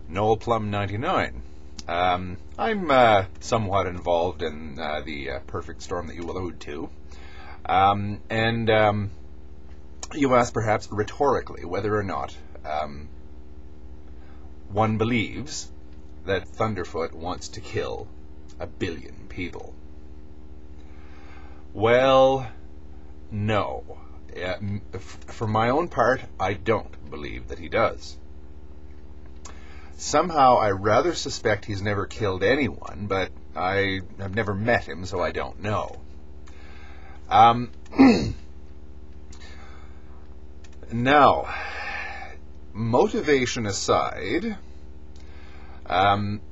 Noel Plum 99. I'm somewhat involved in the perfect storm that you allude to. You ask perhaps rhetorically whether or not one believes that Thunderfoot wants to kill 1 billion people. Well, no. For my own part, I don't believe that he does. Somehow I rather suspect he's never killed anyone, but I have never met him, so I don't know. Now, motivation aside,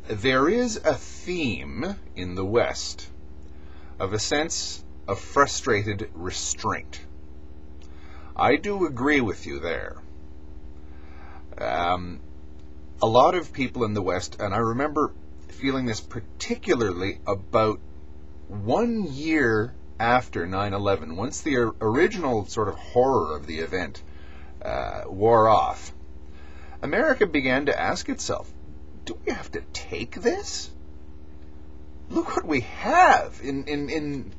there is a theme in the West of a sense of frustrated restraint. I do agree with you there. A lot of people in the West, and I remember feeling this particularly about 1 year after 9/11, once the original sort of horror of the event wore off, America began to ask itself, do we have to take this? Look what we have in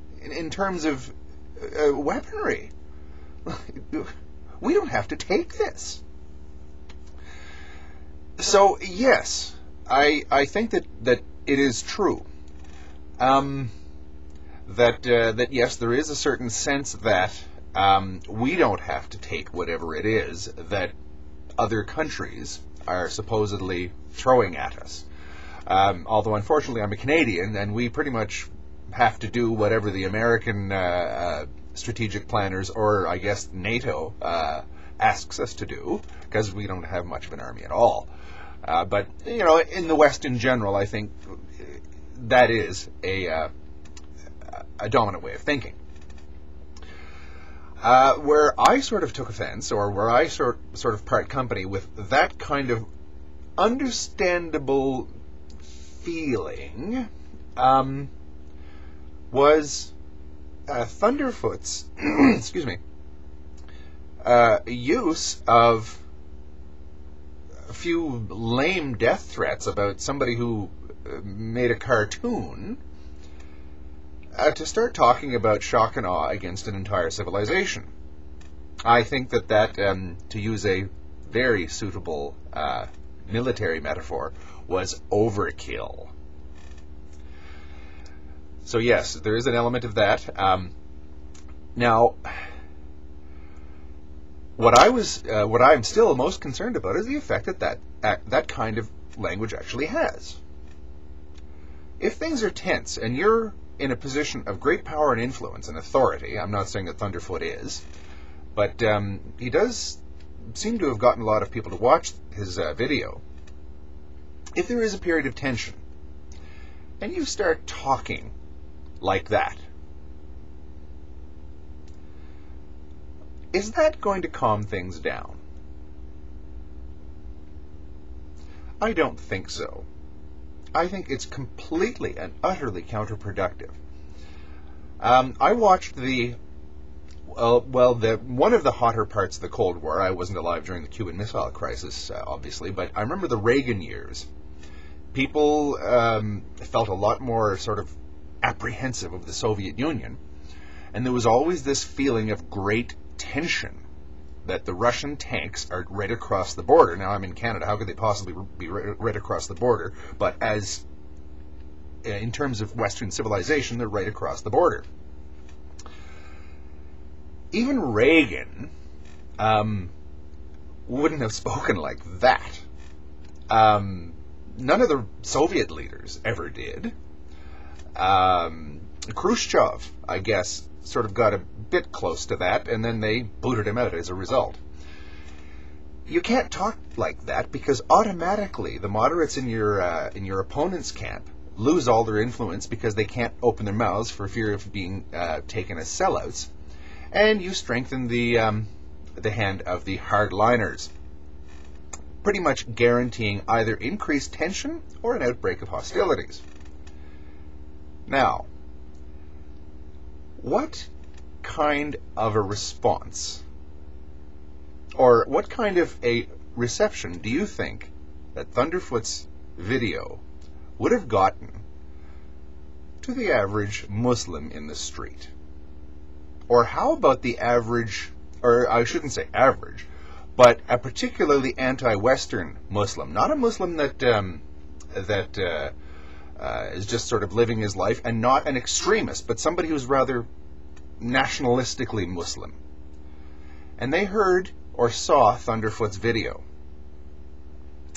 terms of weaponry. We don't have to take this. So yes, I think that it is true that yes, there is a certain sense that we don't have to take whatever it is that other countries are supposedly throwing at us. Although unfortunately I'm a Canadian, and we pretty much have to do whatever the American strategic planners, or I guess NATO, asks us to do, because we don't have much of an army at all. But, you know, in the West in general, I think that is a dominant way of thinking. Where I sort of took offense, or where I sort of part company with that kind of understandable feeling, was Thunderfoot's excuse me, use of a few lame death threats about somebody who made a cartoon to start talking about shock and awe against an entire civilization. I think that to use a very suitable military metaphor, was overkill. So yes, there is an element of that. Now, what I'm still most concerned about is the effect that kind of language actually has. If things are tense and you're in a position of great power and influence and authority, I'm not saying that Thunderfoot is, but he does seem to have gotten a lot of people to watch his video. If there is a period of tension and you start talking like that, is that going to calm things down? I don't think so. I think it's completely and utterly counterproductive. I watched one of the hotter parts of the Cold War. I wasn't alive during the Cuban Missile Crisis, obviously, but I remember the Reagan years. People felt a lot more sort of apprehensive of the Soviet Union, and there was always this feeling of great tension that the Russian tanks are right across the border. Now, I'm in Canada. How could they possibly be right across the border? But in terms of Western civilization, they're right across the border. Even Reagan wouldn't have spoken like that. None of the Soviet leaders ever did. Khrushchev, I guess, sort of got a bit close to that, and then they booted him out as a result. You can't talk like that, because automatically the moderates in your opponent's camp lose all their influence because they can't open their mouths for fear of being taken as sellouts, and you strengthen the hand of the hardliners, pretty much guaranteeing either increased tension or an outbreak of hostilities. Now, what kind of a response, or what kind of a reception do you think that Thunderfoot's video would have gotten to the average Muslim in the street? Or how about the average, or I shouldn't say average, but a particularly anti-Western Muslim, not a Muslim that is just sort of living his life, and not an extremist, but somebody who's rather nationalistically Muslim. And they heard or saw Thunderfoot's video.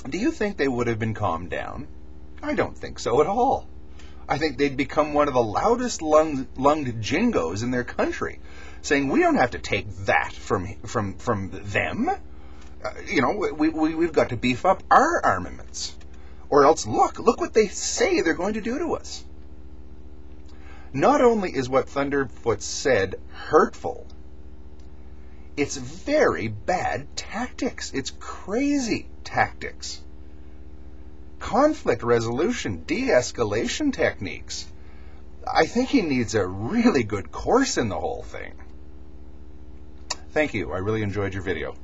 Do you think they would have been calmed down? I don't think so at all. I think they'd become one of the loudest lunged jingos in their country, saying, we don't have to take that from them. We've got to beef up our armaments. Or else, look what they say they're going to do to us. Not only is what Thunderfoot said hurtful, it's very bad tactics. It's crazy tactics. Conflict resolution, de-escalation techniques. I think he needs a really good course in the whole thing. Thank you. I really enjoyed your video.